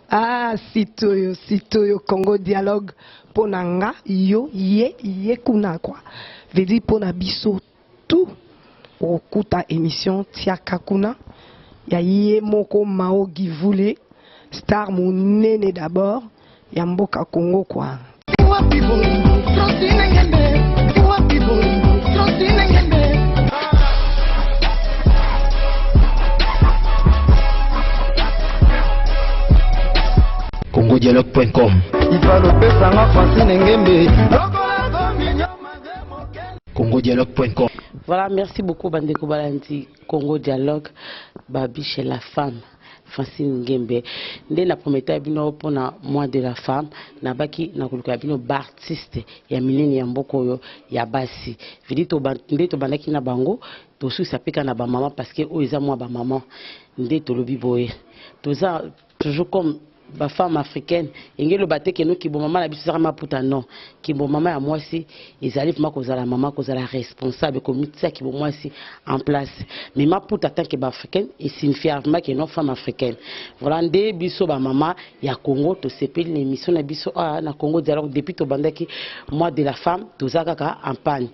Ah, sitoyo Congo Dialogue ponanga yo ye kuna quoi. Veut dire pona biso tout okuta émission tiaka kuna ya ye moko Mao Givule star monene d'abord ya mboka Congo quoi. CongoDialogue.com. CongoDialogue.com. Voilà, merci beaucoup Bandeko Balandi. Congo Dialogue, Babi chez la femme. Francine Ngembe. Ndé na prometa bino pour na mois de la femme, na baki na kuluka bino ba artiste ya minene ya mboko yo ya basi. Vidi to ndé to bandaki na bango, to su sapeka na ba maman parce que o eza moi ba maman. Ndé to lobi boye. To za toujours comme ba femme africaine engelo bateke no ki bo mama na biso ma puta non ki bo mama ya mwasi ezali ma kozala mama kozala responsable comité ki bo mwasi en place mais ma puta tant que ba africaine et signifie vraiment que non femme africaine voilà ndé biso ba mama ya Congo to sepeli l'émission na biso na Congo Dialogue depuis to bandaki mois de la femme to zakaka en panne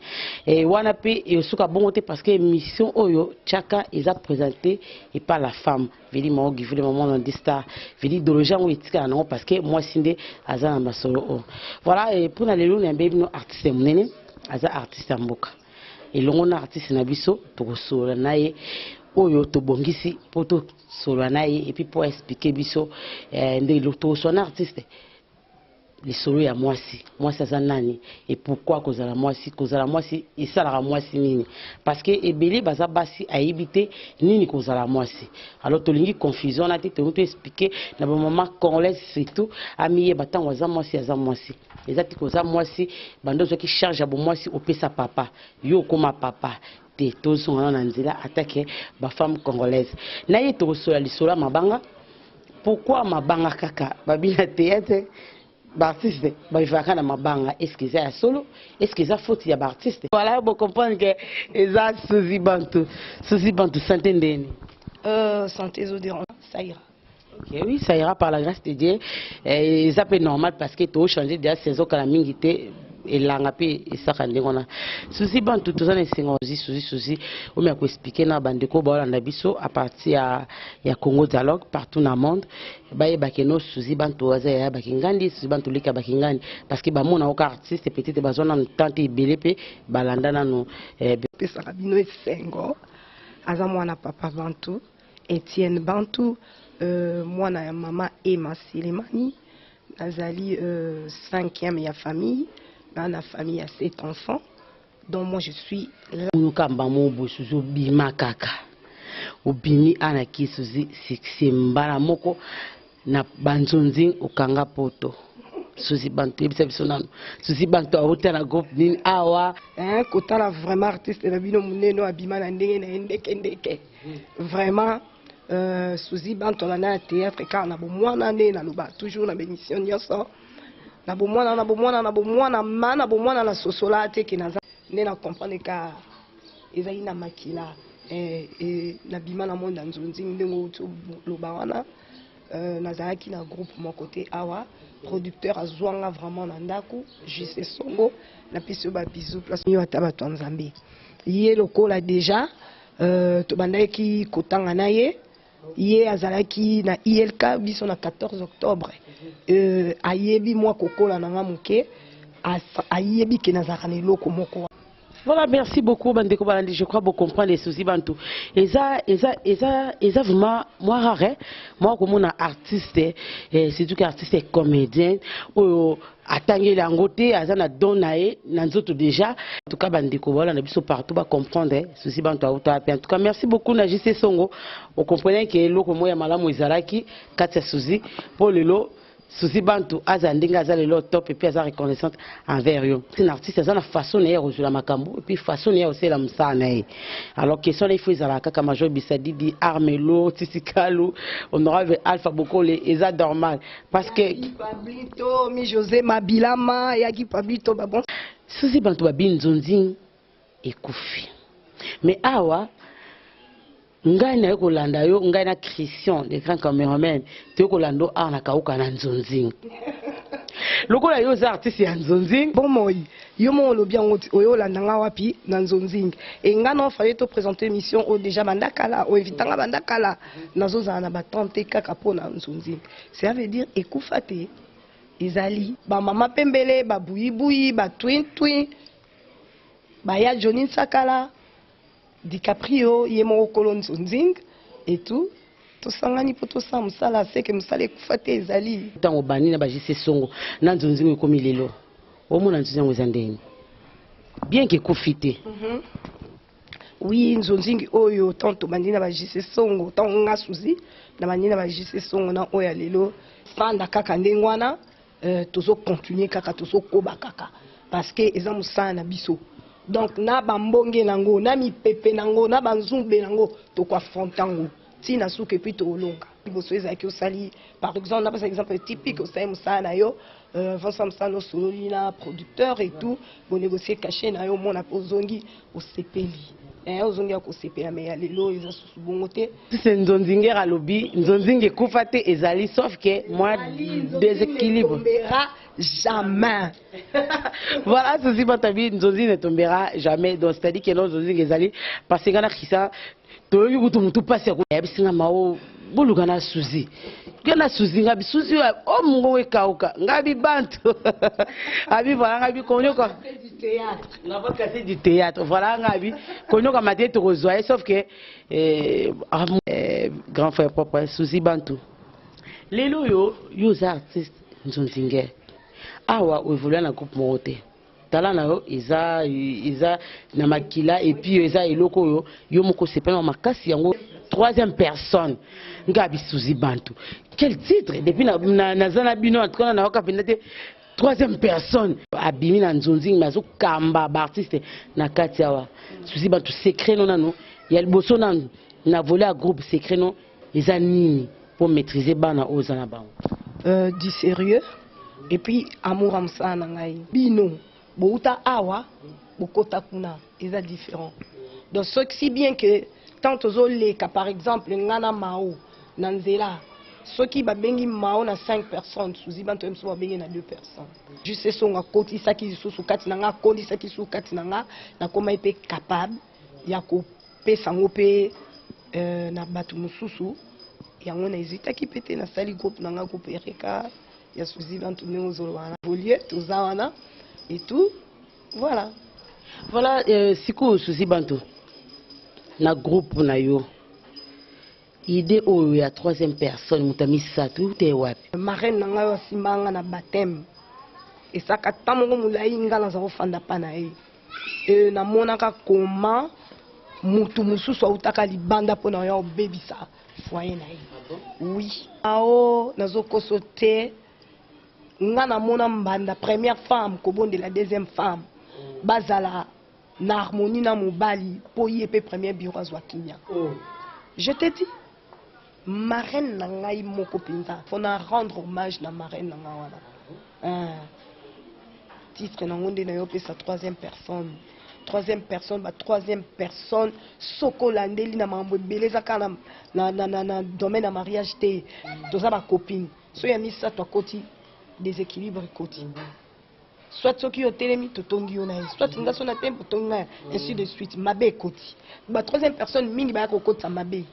et wana pe et suka bongote parce que émission oyo chaka eza présenté et par la femme veli Mao Givule maman dans des stars veli doloja non parce que moi sinde aza na solo voilà et pour na lelo na mbé bino artiste munene aza artiste mboka et longo na artiste na biso to solo naye oyo to bongisi poto solo naye et puis pour expliquer biso ndé to so na artiste les solo ya mwasi aza nani et pourquoi kozala mwasi esalaka mwasi nini parce que ebeli baza basi ayibite nini kozala mwasi alors tolingi confusion na te to expliquer na ba maman congolaise surtout amiye batango aza mwasi ezati koza mwasi bando zo ki charge abo mwasi opesa papa yo koma papa te tozonga na nzela attaque ba femme congolaise na ye to sola lisola mabanga pourquoi mabanga kaka babina théâtre Bartiste, bah na mabanga. Est-ce que c'est solo? Est-ce que c'est faute ya artiste? Voilà, vous comprenez que ça Suzy Bantou santé ndeni. Santé zodéran, ça ira. Ok, oui, ça ira par la grâce de Dieu. Et ça peut normal parce que tu as changé de saison quand la mingité et l'angapi et ça quand on a. Suzy Bantou tout ça n'est Suzy. On m'a expliqué na bandeko ba na biso à partir ya Congo Dialogue partout dans le monde. Baye bakeno Suzy Bantou azaya bakingandi Suzy Bantou lika bakingandi parce que ba mona oka artiste petite bazona tante belepe balanda nano pesa bino esengo aza mwana papa Bantou Etienne Bantou mwana ya mama Emma Silemani nazali 5e ya famille dans la famille à 7 enfants dont moi je suis là kamba mobo suzo bima kaka obimi anaki Suzy mbala moko na banzonzi okanga poto Suzy Bantou ebisa biso nano Suzy Bantou auta na groupe nini awa kotala vraiment artiste na bino muneno abima na ndenge na ndeke vraiment Suzy Bantou na théâtre car na bomwana nde na loba toujours na bémission nyonso na bomwana na sosola te ki naza nde na comprendre ka ezali na makila na bima na monde nzonzi ndengo to loba wana nazalaki na groupe mon côté awa producteur azwanga vraiment na ndaku JC Songo na piso ba bisou place yo ataba to nzambe ye lokola déjà to bandaki kotanga na ye azalaki na ILK biso na 14 octobre ayebi moi kokola nanga muke ayebi ke nazaka na eloko moko. Voilà, merci beaucoup Bandeko Balandi, je crois beaucoup comprendre les Suzy Bantou. Et ça vraiment moi rare, moi comme un artiste, c'est tout qu'artiste et comédien, ou attendre l'angoté, azana donae, nanzoto déjà. En tout cas Bandeko Balandi, biso partout va comprendre Suzy Bantou auto. En tout cas merci beaucoup na JC Songo. Vous comprenez que l'eau moi ya malamu izalaki, katia Suzy pour le lot. Suzy Bantou azandinga azalelo top et puis aza reconnaissante envers eux. C'est un artiste azana façon na rejoindre makambo et puis façon na aussi la msana e. Alors question il faut izala kaka major bisadi di Armelo Tisikalu honorable Alpha Bokole eza normal parce que Pablito mi José Mabilama yaki Pablito ba bon Suzy Bantou babinzonzing ekufi. Mais awa ngai na ko landa yo ngai na Christian le grand cameraman te ko lando ana kauka na Nzonzing lokola yo za artiste ya Nzonzing bon moi yo mo lo bien oyo landa nga wapi na Nzonzing et nga non fallait te présenter émission au déjà bandakala o evitanga bandakala nazo za na ba 30 kaka po na Nzonzing ça veut dire ekufate ezali ba mama pembele ba buyi ba twin ba ya Johnny Sakala DiCaprio yemo okolo Nzonzing et tout tosangani po tosa musala seke musala ekufate ezali tango bani na ba JC Songo na Nzonzing ekomi lelo omona Nzonzing ezandeni bien que kufite oui Nzonzing oyo tanto bandi na ba JC Songo tango nga suzi na bandi na ba JC Songo na oya lelo fanda kaka ndengwana tozo continuer kaka tozo koba kaka parce que eza musala na biso. Donc na bambonge nango na mipepe nango na banzumbe nango to kwa frontango tina suke puis to longa liboso ezaki osali par exemple na par exemple typique osali musana yo Vincent Msano sololina producteur et tout bon négocier caché na yo mona pozongi osepeli ozongi akosepela mais ya lelo eza susu bongo te c'est Nzonzing alobi Nzonzing ekufa te ezali sauf que moi déséquilibre jamais. Voilà, ceci Batabi, Nzonzing ne tombera jamais. Donc c'est-à-dire que Nzonzing ezali parce que kana khisa to yugo to passe ko yabisinga mao bulugana suzi. Kana suzi ngabi suzi o mungo we kauka ngabi bantu. Abi voilà ngabi konyoka du théâtre. On va casser du théâtre. Voilà ngabi konyoka maté to rezoyer sauf que grand frère propre suzi bantu. Lelo yo artiste Nzonzing awa évolue na groupe moté tala na yo iza na makila et puis iza eloko yo moko sepena makasi yango troisième personne ngabi suzi bantu quel titre depuis na zana bino atkona na okapenda te troisième personne abimi na Nzonzing mazo kamba ba artiste na kati awa suzi bantu secret non nano ya liboso na voler à groupe secret non eza nini pour maîtriser bana ozana bango du sérieux. Et puis amour amsa na ngai bino bouta awa bokota kuna eza différent donc ce si bien que tant ozoleka par exemple ngana mao na nzela soki babengi mao na 5 personnes suzi banto emso babengi na 2 personnes juste songa koti saki susu kati na nga kondi saki susu kati na nga na koma epe capable ya ko pesa ngope na batu mususu yango na ezitaki pete na sali groupe na nga groupe Erika ya suzi bantu neozolo wana volie tozawana et tout voilà siku suzi bantu na groupe na yo idée oyo ya troisième personne mutami satu te wapi marraine na nga simbanga na baptême esaka tamongo mulai ngala za ofanda pa na ye na monaka comment mutu mususu autaka libanda pona ya obebisa foyer na ye oui ao nazokoso te nga na mona mbanda première femme kobonde la deuxième femme bazala na harmonie na mobali po yepe premier bureau azwa kinya je te dis marraine na ngai moko pinza fona rendre hommage na marraine na nga wana titre na ngonde na yo pesa troisième personne sokolandeli na mambo ebeleza kana na domaine ya mariage te toza ba copine so ya misato akoti déséquilibre côté soit ceux qui ont télémi totongi on a soit nga so na tempo tonga ainsi de suite mabe côté ba troisième personne mingi ba ko kota mabe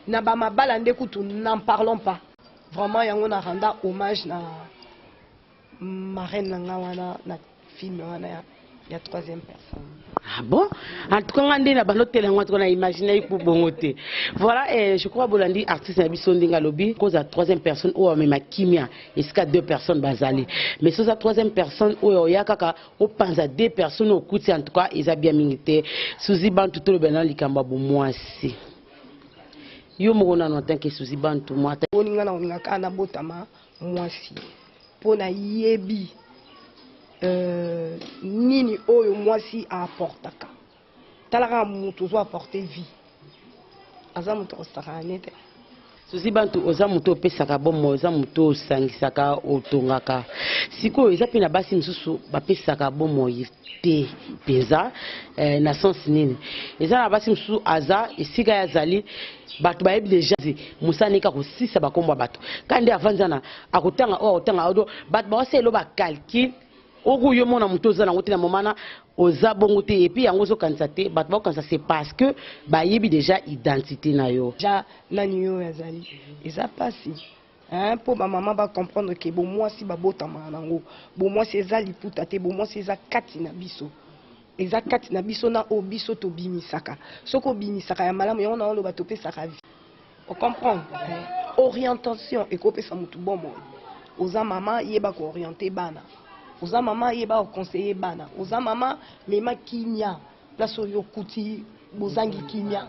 na ba mabala ndekutu n'en parlons pas vraiment yango na renda hommage na marraine na wana na film wana ya troisième personne. Ah bon? En tout cas, on a imaginé pour bongoté. Voilà, je crois que Bolandi, artiste Nabisondinga Lobby, cause à troisième personne, ou même à Kimia, et ce qu'à 2 personnes basales. Mais sur la troisième personne, ou Yakaka, on pense à 2 personnes au coup, en tout cas, ils ont bien milité. Suzy Bantu, tout le bénin, l'Ikamba, moi aussi. Yo mona no tanke Suzy Bantu, moi. Oninga na oninga kana botama, moi aussi. Pona yebi. Nini oyo mwasi apportaka talaka mutu zo apporter vie aza mutu osaka nete Susi bantu oza muto pesaka bomo oza muto sangisaka otongaka. Siko eza pe na basi msusu ba pesaka bomo te peza na sens nini. Eza na basi msusu aza esika ya zali bato bayebi deja musani ka kosisa bakomba bato. Kande avanzana akotanga o otanga odo bato ba selo ba calcul oku yo mona muto oza na ngote na momana oza bongo te et puis yango zo kanisa te bato ba kanisa c'est parce que bayebi déjà identité na yo. Ja nani yo yazali. Eza pasi. Hein, pour ma maman va comprendre que bon moi si babota manango bon moi c'est za liputa te bon moi c'est za kati na biso eza kati na biso na obiso to bimisaka soko bimisaka ya malamu yona on lo batope saka vie on comprend orientation et kopesa mutu bomo oza maman yeba ko orienter bana oza maman yeba ko conseiller bana oza maman mema kinya place yo kuti bozangi kimia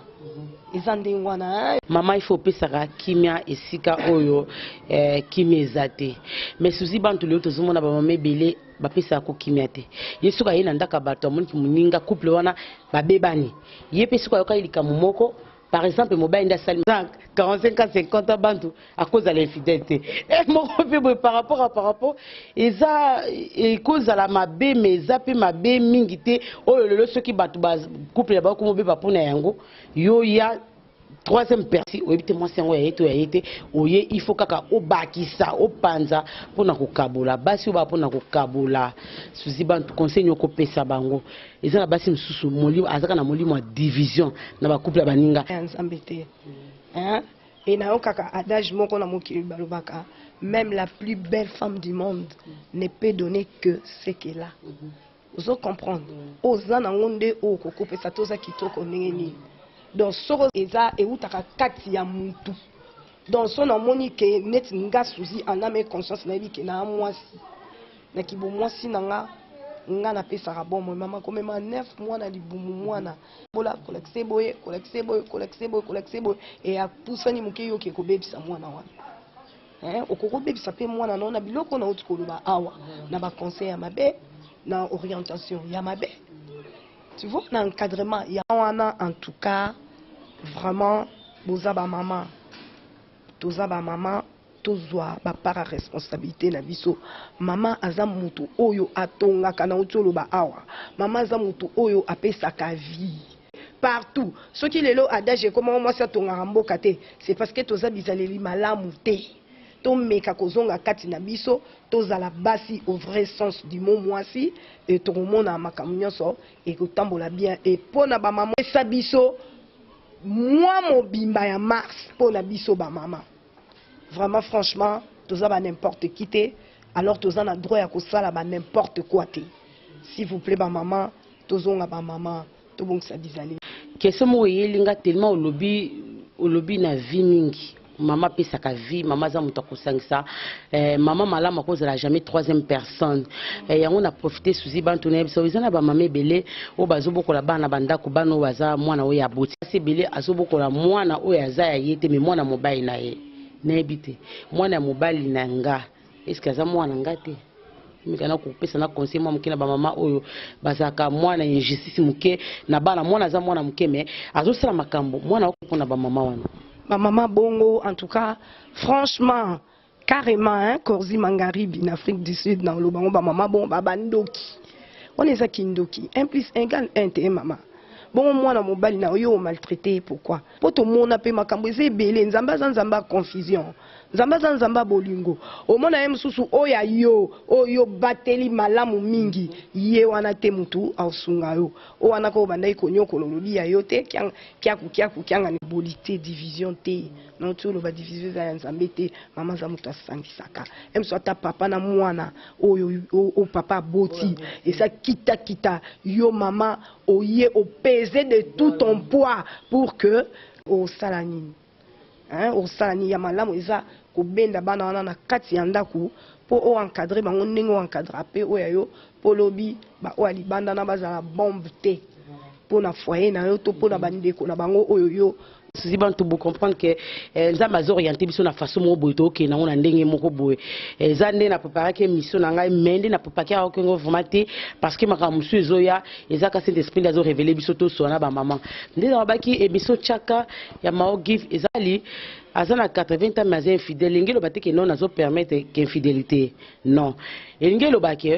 ezande ngwana mama il faut pesaka kimia esika oyo kimia ezate mais susi bantu leo tozomona ba mama ebele ba pesaka ko kimia te yesuka yena ndaka bato amoniki muninga couple wana babebani ye pesaka yoka ilika mumoko. Par exemple, mobile nda sali 45 ans 50 ans bantu à cause de l'infidélité. Et mon par rapport et cause à la mabe mais zape mabe mingité oh le ceux qui battu couple ba ko mobe ba pona yango yo ya troisième personne obite moi c'est ngo ya été oye il faut kaka obakisa opanza pona ko kabola basi ba pona ko kabola suzi bantu conseil nyoko pesa bango ezana basi msusu molimo azaka na molimo division na ba couple baninga nzambete hein et na kaka adage moko na mokili balobaka même la plus belle femme du monde ne peut donner que ce qu'elle a. Vous comprendre ozana ngonde o ko kopesa toza kitoko ndengeni dans soro eza eutaka kati ya mutu dans son amoni ke net nga suzi aname conscience na biki na mwasi na kibo mwasi nanga nga na pesa rabomo mama komema 9 mois na libumu mwana bola kolekse boye et a pusani muke yo ke ko bebisa mwana wana okoko bebisa pe mwana na biloko na utukoloba awa na ba conseil ya mabe na orientation ya mabe. Tu vois, l'encadrement, il y a en tout cas vraiment bozaba maman, tozaba maman, tozwa ba para responsabilité na biso. Maman azamutu oyo atonga kana utolo ba awa. Maman azamutu oyo apesa ka vie. Partout. Ce qui est là adage comment moi ça tonga ramboka te, c'est parce que toza bizaleli malamu te. Tomeka kozonga kati na biso tozala basi au vrai sens du mot mwasi et tomona makamunyoso et kotambola bien et pona ba maman sa biso moi mobimba ya mars pona biso ba maman vraiment franchement tozaba n'importe qui te alors tozana droit ya kosala ba n'importe quoi te s'il vous plaît ba maman tozonga ba maman tobongisa bizali question mo yelinga tellement olobi na vie mingi. Maman pesa ka vie, maman za muto kosangisa, maman malama kozala jamais troisième personne. Yango na profiter suzi bantu na biso bizana ba mama belé o bazobokola bana bandako bano waza mwana oya boti. Se belé azobokola mwana oya za ya yete mais mwana mobali na ye. Na ebite. Mwana mobali na nga. Est-ce que za mwana ngate? Mikana ko pesa na conseil mwa mukina ba mama oyo bazaka mwana injustice muke na bana mwana za mwana muke mais azosala makambo mwana okona ba mama wana. Ma maman bongo, en tout cas, franchement, carrément, hein, Korzi Mangaribi, en Afrique du Sud, dans le bango, ma maman bon, babandoki. On est ça qui ndoki. 1 + 1 = 1, t'es maman. Bon, moi, na mobile, na yo maltraité, pourquoi? Pour tout le monde, na makambo, c'est belé, nzamba confusion. Nzamba bolingo. Au monde a msusu oya yo bateli malamu mingi ye wana te mutu ausunga yo. O wana ko bandai konyo kololobi ya yo te kyanga ni bolité division te. Non tu lo ba division za nzambe te mama za mutu asangisaka. Emso ata papa na mwana o papa boti et ça kita yo mama oye o peser de tout ton poids pour que o salani au salani ya malamu eza kobenda bana wana na kati ya ndaku po o encadrer bango ndenge o encadrer pe o yayo po lobi ba o alibanda na bazala bombe te po na foyer na yo to po na bandeko na bango oyo yo Susi bantu bo comprendre que nzamba zo orienter biso na façon mo boy to ke na on ndenge moko boy ezande na préparer que mission na ngai mende na préparer ko ngo vraiment parce que maka musu ezoya ezaka Saint Esprit d'azo révéler biso to sona ba maman ndeza baki e biso chaka ya mao give ezali azana 80 ans mais infidèle ngelo batike non azo permettre qu'infidélité non ngelo baki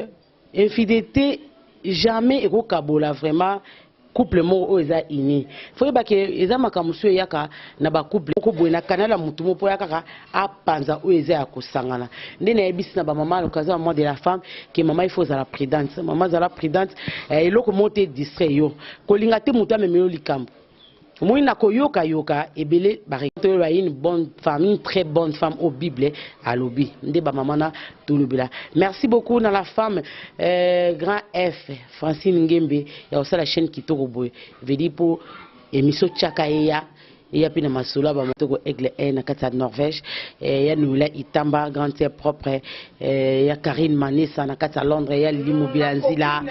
infidélité jamais eko kabola vraiment couple mo o eza ini faut ba ke eza makamusu yaka na ba couple ko boina kanala mutu mo po yaka a panza o eza ya kosangana ndena ebisi na ba mama l'occasion moi de la femme que maman il faut za la prudence maman za la prudence eloko monter distrait yo kolinga te mutu amemelo likambo moi na koyoka yoka ebele ba une bonne femme une très bonne femme au Bible à lobi nde ba mama na tulubila. Merci beaucoup dans la femme grand F Francine Ngembe ya aussi la chaîne Kitoko Boy veut dire pour émission Chakaeya et ya pina masula ba motoko aigle na kata Norvège ya Nula Itamba grande sœur propre ya Karine Manessa na kata Londres ya Limo Bilanzila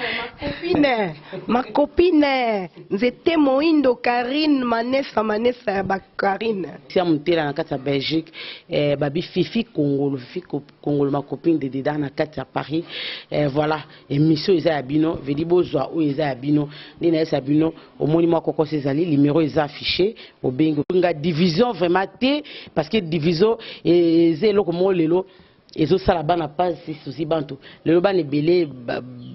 ma copine nzete moindo Karine Manessa ba Karine sia mutela na kata Belgique babi Fifi Congolo ma copine de dedans na kata Paris voilà émission eza ya bino veut dire bozwa o eza ya bino ni na esa bino au monima koko sezali numéro eza affiché au nga division vraiment té parce que division et zelo comme lelo ezo sala bana pas si souci bantu lelo bana belé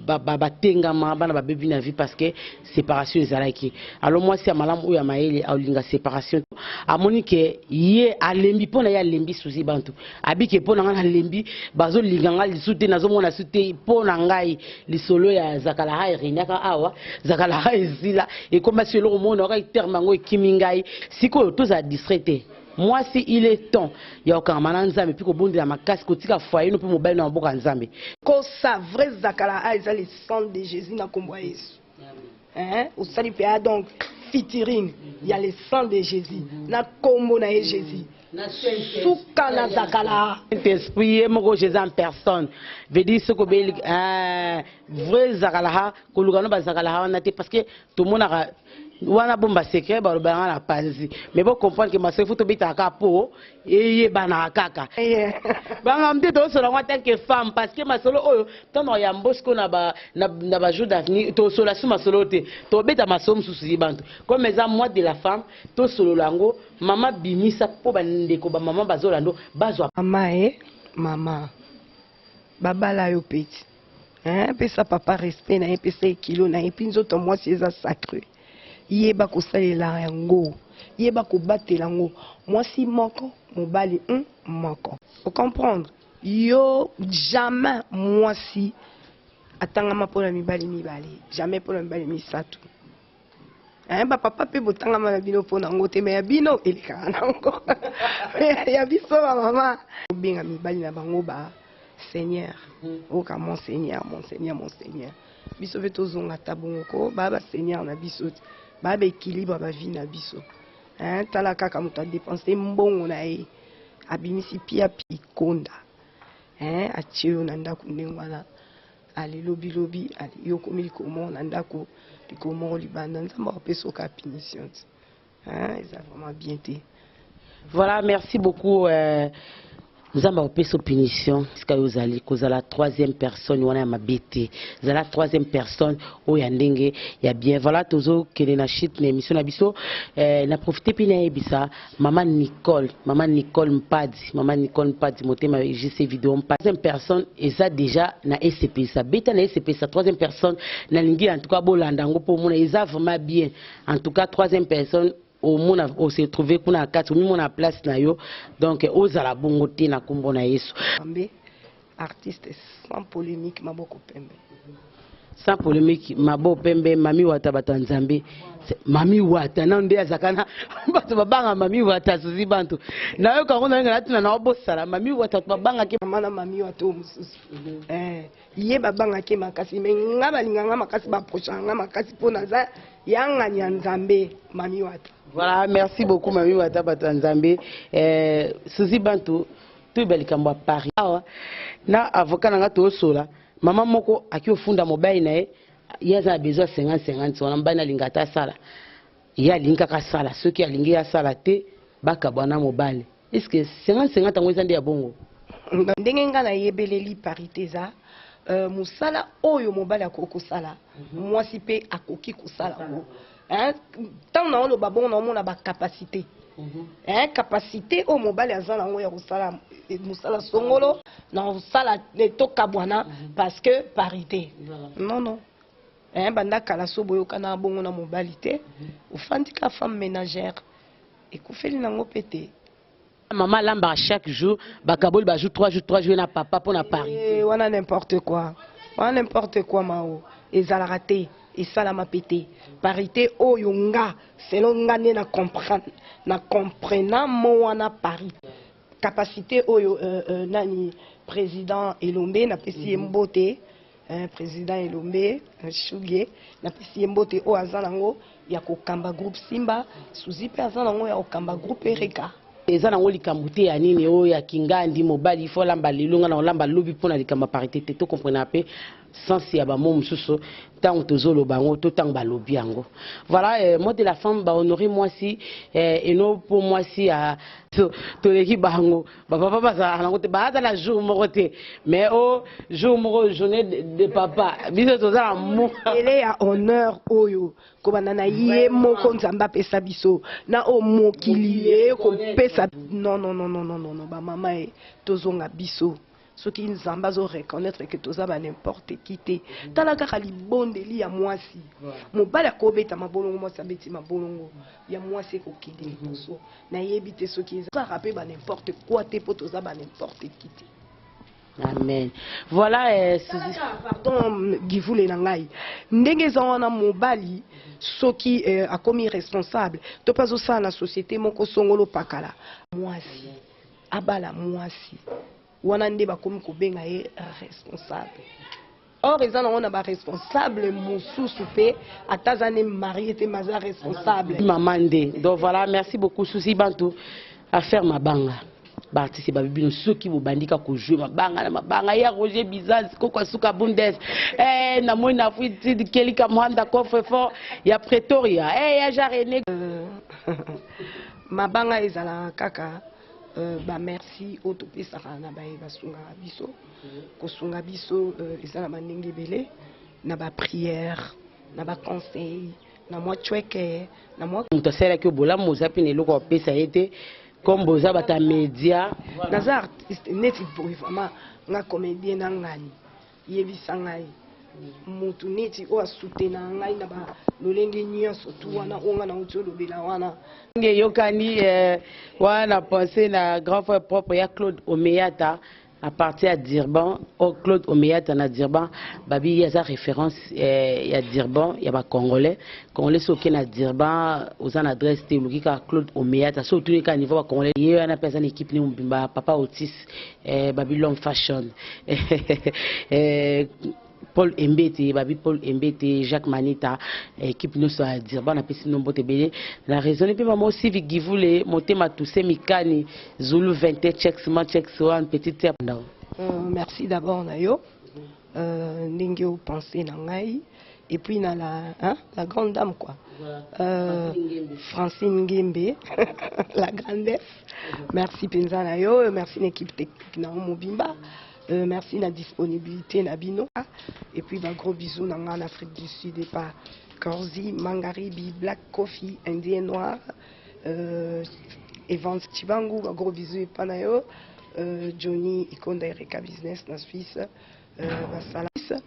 ba tenga ma bana ba bebi na vie parce que séparation ezalaki alors moi si malamu ou ya maele alinga séparation amoni ke ye alembi pona ya lembi souci bantu abike pona ngana lembi bazo linganga lisute nazo mona sute pona ngai lisolo ya zakala ha irinyaka awa zakala ha ezila et comme si le monde aurait terme ngo kimingai siko toza distraité. Moi si il est temps ya okamana nzambe puis ko bondela makasi ko tika foyer no pe mobile na mboka nzambe ko sa vrai zakala a eza le sang de Jésus na kombo Yesu hein au sali pe donc featuring il y a le sang de Jésus na kombo na Jésus souka na zakala esprit moko Jésus en personne veut dire ce ko be vrai zakala ko lugano ba zakala na te parce que tout le monde a wana bomba secret ba robanga na panzi mais bon comprendre que ma sœur faut bita ka po et bana kaka banga mte to so la moi tant que femme parce que ma solo oyo tant ya mbosko na ba jour d'avenir to so la suma solo te to beta ma somme susi bantu comme les moi de la femme to solo lango mama bimisa po ba ndeko ba mama bazolando bazwa mama baba la yo petit hein pesa papa respect na pesa kilo na epinzo to moi c'est ça sacré yeba kosalela yango yeba kobatela yango mwasi moko mobali moko faut comprendre yo jamais mwasi atangama pona mibali jamais pona mibali misatu ba papa pe botangama na bino pona ngo te me ya bino elika nango ya biso ba mama binga mibali na bango ba Seigneur oka mon Seigneur biso veto zonga tabongo baba Seigneur na biso baba équilibre ba vie na biso hein tala kaka muta dépenser mbongo na ye abimisi pia pikonda hein atio na ndako ndengwana ali lobi ali yokomi komo na ndako likomo libanda nzamba peso ka punition hein ça vraiment bien té. Voilà, merci beaucoup nous avons opé sa punition, c'est la troisième personne, on a ma bête, c'est la troisième personne, où il y a ndenge, il y a bien, voilà, toujours que les nachit, mais mission abisso, n'a profité puis n'a ebissa, maman Nicole Mpadi, monté ma JC vidéo, troisième personne, et ça déjà, na SCP, ça, bêta na SCP, sa troisième personne, na lingi, en tout cas, bolandango, pour moi, ils a vraiment bien, en tout cas, troisième personne, au monde on s'est trouvé qu'on a quatre on a place na yo donc aux à la bongoté na kombo na Yesu artiste sans polémique maboko pembe sans polémique maboko pembe mami wata batanzambe mami wata na nde azakana bato babanga mami wata suzi bantu na yo kango na ngana na obosala mami wata babanga ke mama na mami wata o mususu ye babanga ke makasi me ngaba linganga makasi ba prochanga makasi pona za yanga nyanzambe mami wata. Voilà, merci beaucoup mami wata batanzambe suzi bantu tu belikambo à Paris na avocat nga to sola mama moko aki ofunda mobile na ye yaza besoin 50 wana mbana lingata sala ya linga ka sala soki alingi ya sala te bakabwana mobali. Est-ce que 50-50 tango ezande ya bongo? Ndenge nga na yebeleli parité za musala oyo mobali akoko sala mwasi pe akoki kosala ngo. Tant na olo babon na omona ba capacité. Capacité au mobile azana ngo ya kosala musala songolo na kosala toka bwana parce que parité. Non. Banda kala so boyoka na bongo na mobilité ofandi ka femme ménagère ekufeli nango pété. Maman lamba chaque jour bakaboli ba joue 3 jours na papa pour na Paris. Wana n'importe quoi. Wana n'importe quoi mao ezala raté et ça la ma pété. Parité oyo nga selon nga ne na comprendre na comprenant mo wana Paris. Capacité oyo nani président Elombe na pesi mbote président Elombe Shuge na pesi mbote o azanango ya kokamba groupe Simba Suzipe azanango ya kokamba groupe Ereka. Eza nango likambo te ya nini oyo ya kingandi mobali fo lamba lelonga na lamba lobi mpona likambo parité te to comprendre pe sens ya ba mo mususu tant tozolo bango to tant balobi yango. Voilà mot de la femme ba honorer moi si et non pour moi si à to leki bango papa baza nango te ba la jour moko te mais au jour moko journée de papa biso tozala mo ele ya honneur oyo ko banana ye moko nzamba pesa biso na o mokili ko pesa non ba mama e tozonga biso soki nzamba zo reconnaître que tozaba n'importe qui te tala kaka libondeli ya mwasi mobali akobeta mabolongo mwasi abeti mabolongo ya mwasi kokende liboso na yebi te soki ezaka pe ba n'importe quoi te po tozaba n'importe qui te. Amen. Voilà pardon givule na ngai ndenge za wana mobali soki akomi responsable to pas osala na société moko songolo pakala mwasi abala mwasi wana nde bakomi kobenga ye responsable. Or eza na ba responsable mosusu pe atazane marié te maza responsable maman nde. Donc voilà, merci beaucoup Susi Bantu affaire mabanga baartiste babibino soki bobandika ko jouer mabanga na mabanga ya Roger Bizanzi ko suka Bundes na moi na fuiti kelika mwanda coffre fort ya Pretoria ya Jarene mabanga ezala kaka ba merci otopesaka na baye basunga biso kosunga biso ezala mandenge belé na ba prière na ba conseil na moi chweke na moi mutasela ke bola mozapi ne loko pesa ete comme boza bata média naza artiste neti vraiment nga comédien na ngani yebisa ngai mutu neti o asutena ngai na ba lolenge nyonso tu wana onga na utolobela wana nge yokani wana penser na grand frère propre ya Claude Omeyata à partir à Durban au Claude Omeyata na Durban babi ya za référence ya Durban ya ba congolais soki na Durban aux en adresse te lukika Claude Omeyata so tous les cas niveau ba congolais ye na personne équipe ni mbimba papa Otis babi l'homme fashion Paul Mbete, Babi Paul Mbete, Jacques Manita, équipe nous soit Durban na pesi nombo te belé. La raison est maman aussi vigivule monter ma tousse mikani Zulu 20 checks man checks one petite merci d'abord nayo ndenge o penser na ngai et puis na la grande dame quoi. Francine Ngembe la grandesse. Merci penza nayo, merci l'équipe technique na Mobimba. Merci la disponibilité Nabino et puis bah, gros bisous dans en Afrique du Sud et pas Corsi, Mangaribi, Black Coffee, Indien Noir, Evans Chibangu, bah, gros bisous et Panayo, Johnny Ikonda Erika Business na Suisse, Salas.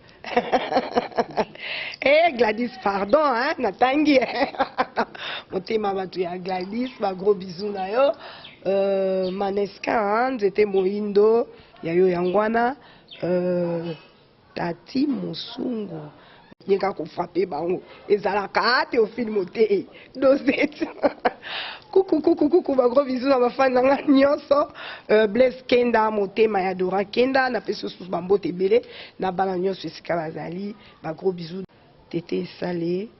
Eh Gladys, pardon, hein, Natangi. Mon thème à Gladys, bah, gros bisous nayo, Maneska, hein, c'était Moindo. Yayo yangwana Tati Musungu nyeka ko frapper bango ezala kate au film te dosette coucou ba gros bisous na ba fan nga nyonso Blaise Kenda motema ya Dora Kenda na peso sous bambo te belé na bana nyonso esika bazali ba gros bisous tété salé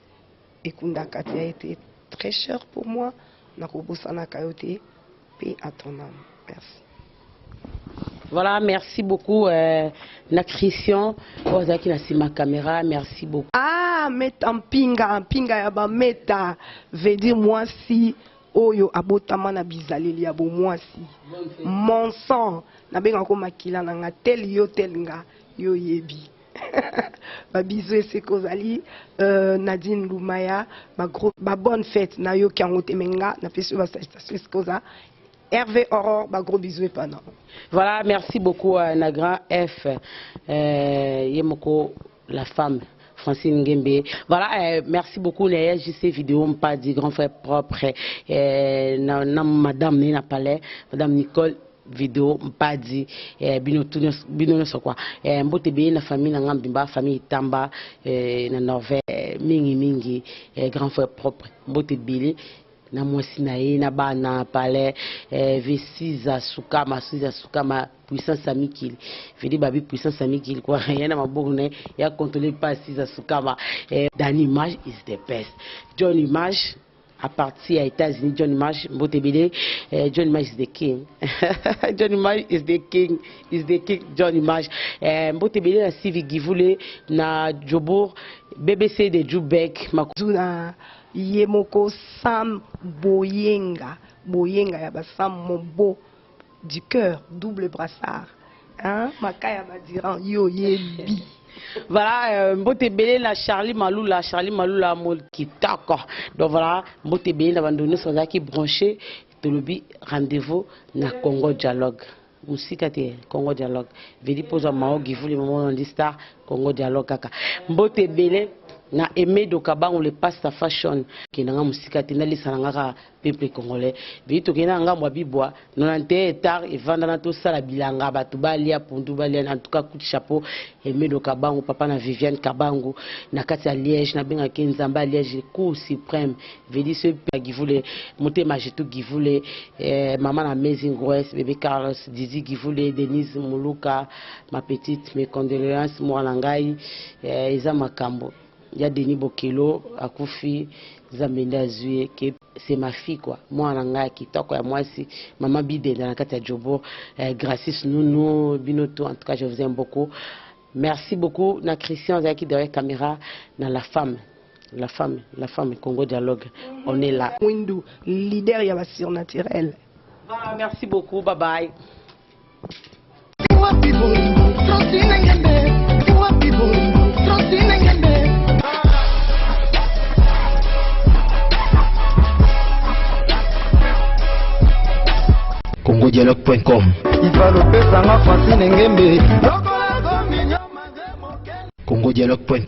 ekunda Katia a été très cher pour moi na ko bosana kayote paix à ton âme merci. Voilà, merci beaucoup, la Christian, ma caméra, merci beaucoup. Ah, na meta mpinga ya ba meta veut dire moi si oyo abotama na bizaleli ya bo mwasi mon sang na benga ko makila na nga tel yo tel nga yo yebi ba biso ese kozali Nadine Lumaya ba bonne fête na yo kiango temenga na peso ba station koza Hervé Aurore ba gros bisous pendant. Voilà, merci beaucoup na grand F yemoko la femme Francine Ngembe. Voilà, merci beaucoup les JC vidéo pas du grand frère propre na madame Nina Palais, madame Nicole vidéo pas dit bino so quoi mbote be na famille na ngambimba famille Tamba na Norvège mingi grand frère propre mbote bili na mwasi na ye na bana Palais V6 Sukama puissance amikili vedi babi puissance amikili quoi rien na mabone ya contrôler pas 6 Sukama Dan Image is the best John Image à partir aux États-Unis John Image mbotebele John Image is the king John Image is the king John Image mbotebele na Sivi Givule na Jobour BBC de Jubek makuzuna yemoko Sam Boyenga ya ba Sam Mobo du cœur double brassard hein makaya badiran yo yebi. Voilà, mbotebele la Charlie Malula mo kitako. Donc voilà, mbotebele na bandone soza ki branché tolobi rendez-vous na Congo Dialogue. Musika te Congo Dialogue. Vedi poza mao givuli moment on star Congo Dialogue kaka. Mbotebele na Aimé Dokabango le pasta fashion kinanga musika te na lisanga ka peuple congolais bi to kinanga mwa bibwa 90 hectares et vanda na to sala bilanga batu balia pundu balia en tout cas coup de chapeau Aimé Dokabango papa na Viviane Kabango na kati ya Liège na benga Kenzamba Liège cour suprême vedi ce qui voulait monter majetu qui voulait maman na Amazing Grace bébé Carlos Didi qui voulait Denise Muluka ma petite mes condoléances moi langai eza makambo. Il y a Denis Bokelo, Akoufi, Zamenda Zoué, c'est ma fille quoi. Moi, en qui toque, moi aussi, maman Bide dans la carte de Jobo, Gracis Nounou, Binoto, en tout cas, je vous aime beaucoup. Merci beaucoup, na Christian Zaki derrière la caméra, dans la femme, Congo Dialogue, on est là. Windu, leader, il y a surnaturel. Voilà, merci beaucoup, bye bye. congodialogue.com congodialogue.com